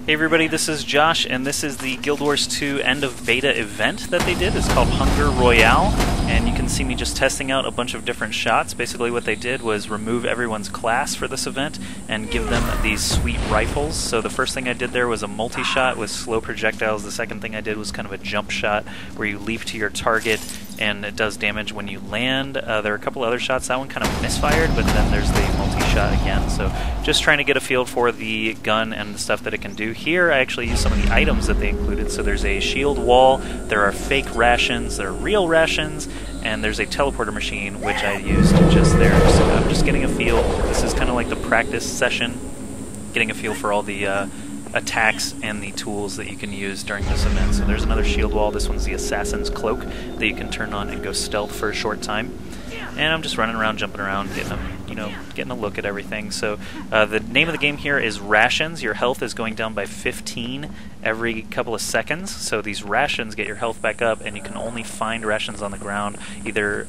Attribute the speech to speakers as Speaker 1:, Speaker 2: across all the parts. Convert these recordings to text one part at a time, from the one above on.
Speaker 1: Hey everybody, this is Josh, and this is the Guild Wars 2 end of beta event that they did. It's called Hunger Royale, and you can see me just testing out a bunch of different shots. Basically what they did was remove everyone's class for this event and give them these sweet rifles. So the first thing I did there was a multi-shot with slow projectiles. The second thing I did was kind of a jump shot where you leap to your target and it does damage when you land. There are a couple other shots. That one kind of misfired, but then there's the multi-shot again. So just trying to get a feel for the gun and the stuff that it can do. Here I actually used some of the items that they included. So there's a shield wall, there are fake rations, there are real rations, and there's a teleporter machine, which I used just there. So I'm just getting a feel. This is kind of like the practice session, getting a feel for all the attacks and the tools that you can use during this event. So there's another shield wall. This one's the Assassin's Cloak that you can turn on and go stealth for a short time. And I'm just running around, jumping around, getting a look at everything. So the name of the game here is Rations. Your health is going down by 15 every couple of seconds. So these rations get your health back up, and you can only find rations on the ground, either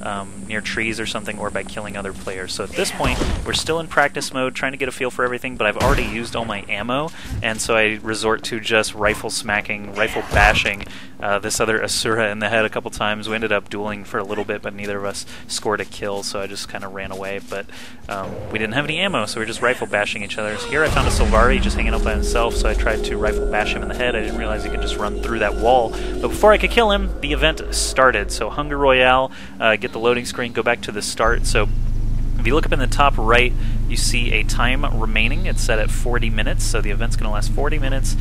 Speaker 1: near trees or something, or by killing other players. So at this point, we're still in practice mode, trying to get a feel for everything, but I've already used all my ammo, and so I resort to just rifle smacking, rifle bashing this other Asura in the head a couple times. We ended up dueling for a little bit, but neither of us scored a kill, so I just kind of ran away. But we didn't have any ammo, so we were just rifle bashing each other. So here I found a Sylvari just hanging out by himself, so I tried to rifle bash him in the head. I didn't realize he could just run through that wall. But before I could kill him, the event started. So Hunger Royale, get the loading screen, go back to the start. So if you look up in the top right, you see a time remaining. It's set at 40 minutes, so the event's going to last 40 minutes.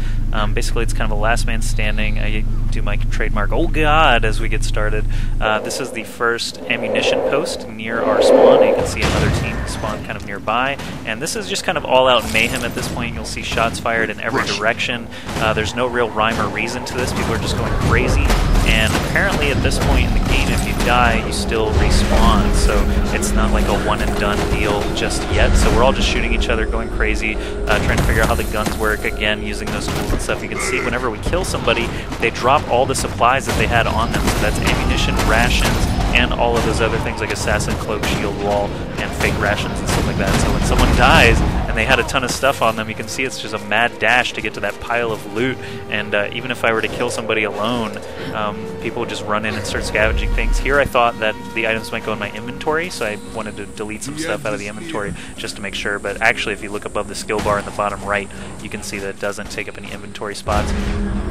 Speaker 1: Basically, it's kind of a last man standing. I do my trademark, oh god, as we get started. This is the first ammunition post near our spawn. You can see another team spawn kind of nearby. And this is just kind of all-out mayhem at this point. You'll see shots fired in every direction. There's no real rhyme or reason to this. People are just going crazy. And apparently at this point in the game, if you die, you still respawn. So it's not like a one-and-done deal just yet. So we're all just shooting each other, going crazy, trying to figure out how the guns work, again, using those tools and stuff. You can see whenever we kill somebody, they drop all the supplies that they had on them. So that's ammunition, rations, and all of those other things like Assassin Cloak, Shield Wall, and fake rations and stuff like that. So when someone dies and they had a ton of stuff on them, you can see it's just a mad dash to get to that pile of loot. And even if I were to kill somebody alone, people would just run in and start scavenging things. Here I thought that the items might go in my inventory, so I wanted to delete some stuff out of the inventory just to make sure. But actually, if you look above the skill bar in the bottom right, you can see that it doesn't take up any inventory spots.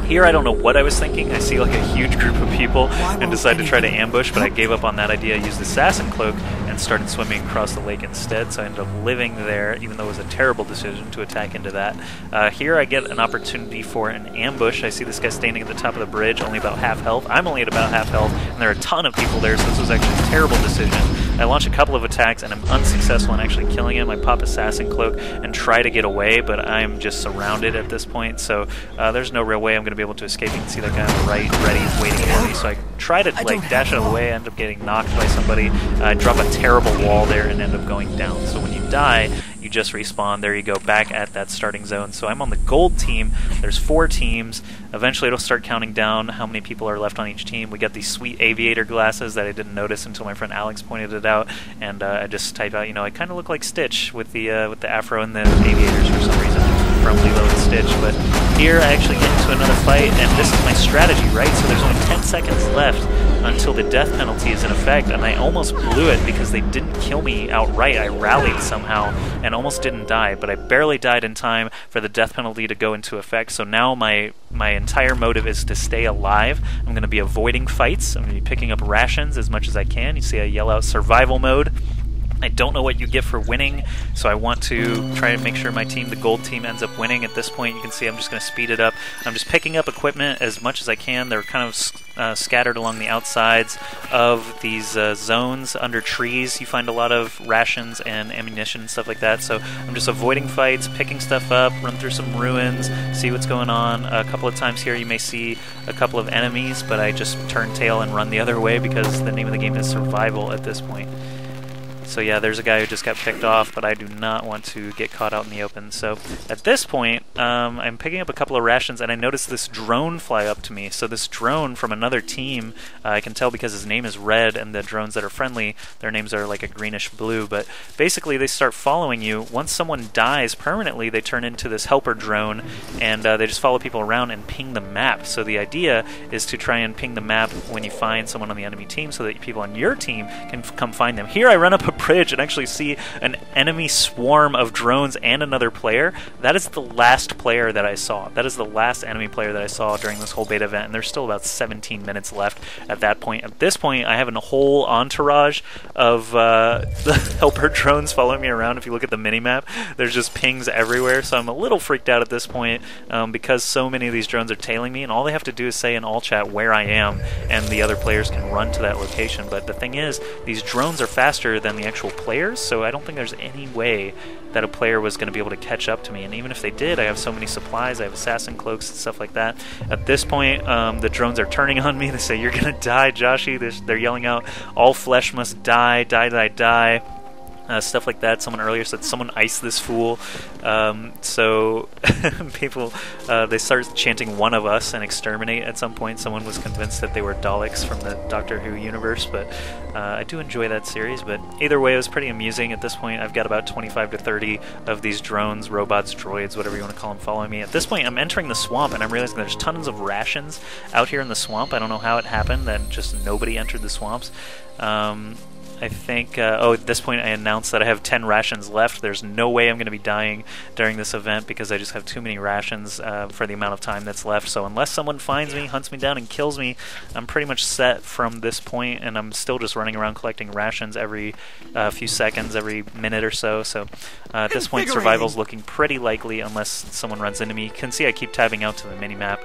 Speaker 1: Here, I don't know what I was thinking. I see like a huge group of people and decided to try to ambush, but I gave up on that idea. I used the Assassin Cloak and started swimming across the lake instead, so I ended up living there, even though it was a terrible decision to attack into that. Here I get an opportunity for an ambush. I see this guy standing at the top of the bridge, only about half health. I'm only at about half health, and there are a ton of people there, so this was actually a terrible decision. I launch a couple of attacks, and I'm unsuccessful in actually killing him. I pop Assassin Cloak and try to get away, but I'm just surrounded at this point, so there's no real way I'm going to be able to escape. You can see that guy on the right, ready, waiting for me, so I try to dash out of the way. I end up getting knocked by somebody. I drop a terrible wall there and end up going down. So when you die, you just respawn. There you go, back at that starting zone. So I'm on the gold team. There's 4 teams. Eventually it'll start counting down how many people are left on each team. We got these sweet aviator glasses that I didn't notice until my friend Alex pointed it out, and I just type out, I kind of look like Stitch with the afro and the aviators for some reason, from Lilo and Stitch. But here I actually get into another fight, and this is my strategy, right? So there's only 10 seconds left until the death penalty is in effect, and I almost blew it because they didn't kill me outright. I rallied somehow and almost didn't die, but I barely died in time for the death penalty to go into effect. So now my entire motive is to stay alive. I'm going to be avoiding fights. I'm going to be picking up rations as much as I can. You see I yell out survival mode. I don't know what you get for winning, so I want to try to make sure my team, the gold team, ends up winning. At this point, you can see I'm just going to speed it up. I'm just picking up equipment as much as I can. They're kind of scattered along the outsides of these zones under trees. You find a lot of rations and ammunition and stuff like that, so I'm just avoiding fights, picking stuff up, run through some ruins, see what's going on. A couple of times here you may see a couple of enemies, but I just turn tail and run the other way because the name of the game is survival at this point. So yeah, there's a guy who just got picked off, but I do not want to get caught out in the open. So at this point, I'm picking up a couple of rations, and I notice this drone fly up to me. So this drone from another team, I can tell because his name is red, and the drones that are friendly, their names are like a greenish blue. But basically, they start following you. Once someone dies permanently, they turn into this helper drone, and they just follow people around and ping the map. So the idea is to try and ping the map when you find someone on the enemy team, so that people on your team can come find them. Here I run up a bridge and actually see an enemy swarm of drones and another player. That is the last player that I saw. That is the last enemy player that I saw during this whole beta event, and there's still about 17 minutes left at that point. At this point, I have a whole entourage of the helper drones following me around. If you look at the minimap, there's just pings everywhere, so I'm a little freaked out at this point because so many of these drones are tailing me, and all they have to do is say in all chat where I am, and the other players can run to that location. But the thing is, these drones are faster than the actual players, so I don't think there's any way that a player was going to be able to catch up to me. And even if they did, I have so many supplies, I have assassin cloaks and stuff like that. At this point, the drones are turning on me. They say, "You're going to die, Joshy." They're yelling out, "All flesh must die, die, die, die." Stuff like that. Someone earlier said, "Someone ice this fool." So people, they start chanting "one of us" and "exterminate" at some point. Someone was convinced that they were Daleks from the Doctor Who universe, but I do enjoy that series. But either way, it was pretty amusing. At this point, I've got about 25 to 30 of these drones, robots, droids, whatever you want to call them, following me. At this point, I'm entering the swamp, and I'm realizing there's tons of rations out here in the swamp. I don't know how it happened that just nobody entered the swamps. I think, at this point I announced that I have 10 rations left. There's no way I'm going to be dying during this event because I just have too many rations for the amount of time that's left. So unless someone finds me, hunts me down, and kills me, I'm pretty much set from this point, and I'm still just running around collecting rations every few seconds, every minute or so. So at this point, survival's looking pretty likely unless someone runs into me. You can see I keep tabbing out to the minimap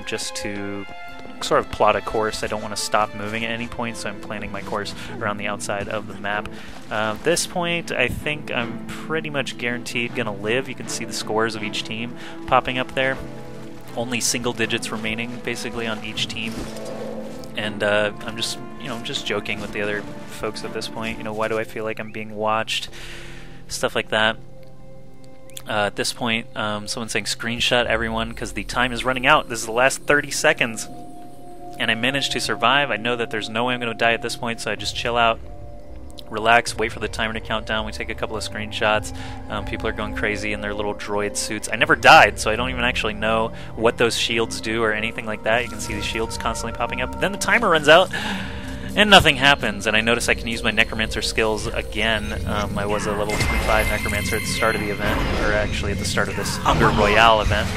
Speaker 1: just to sort of plot a course. I don't want to stop moving at any point, so I'm planning my course around the outside of the map. At this point, I think I'm pretty much guaranteed going to live. You can see the scores of each team popping up there. Only single digits remaining, basically, on each team. And I'm just, just joking with the other folks at this point. Why do I feel like I'm being watched? Stuff like that. At this point, someone's saying screenshot everyone because the time is running out. This is the last 30 seconds. And I managed to survive. I know that there's no way I'm going to die at this point, so I just chill out, relax, wait for the timer to count down. We take a couple of screenshots. People are going crazy in their little droid suits. I never died, so I don't even actually know what those shields do or anything like that. You can see the shields constantly popping up. But then the timer runs out, and nothing happens. And I notice I can use my Necromancer skills again. I was a level 25 Necromancer at the start of the event, or actually at the start of this Hunger Royale event.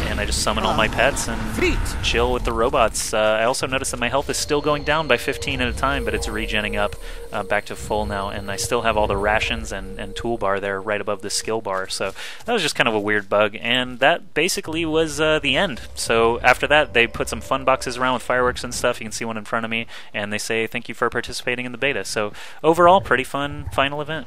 Speaker 1: And I just summon all my pets and chill with the robots. I also noticed that my health is still going down by 15 at a time, but it's regenning up back to full now. And I still have all the rations and toolbar there right above the skill bar. So that was just kind of a weird bug. And that basically was the end. So after that, they put some fun boxes around with fireworks and stuff. You can see one in front of me. And they say, "Thank you for participating in the beta." So overall, pretty fun final event.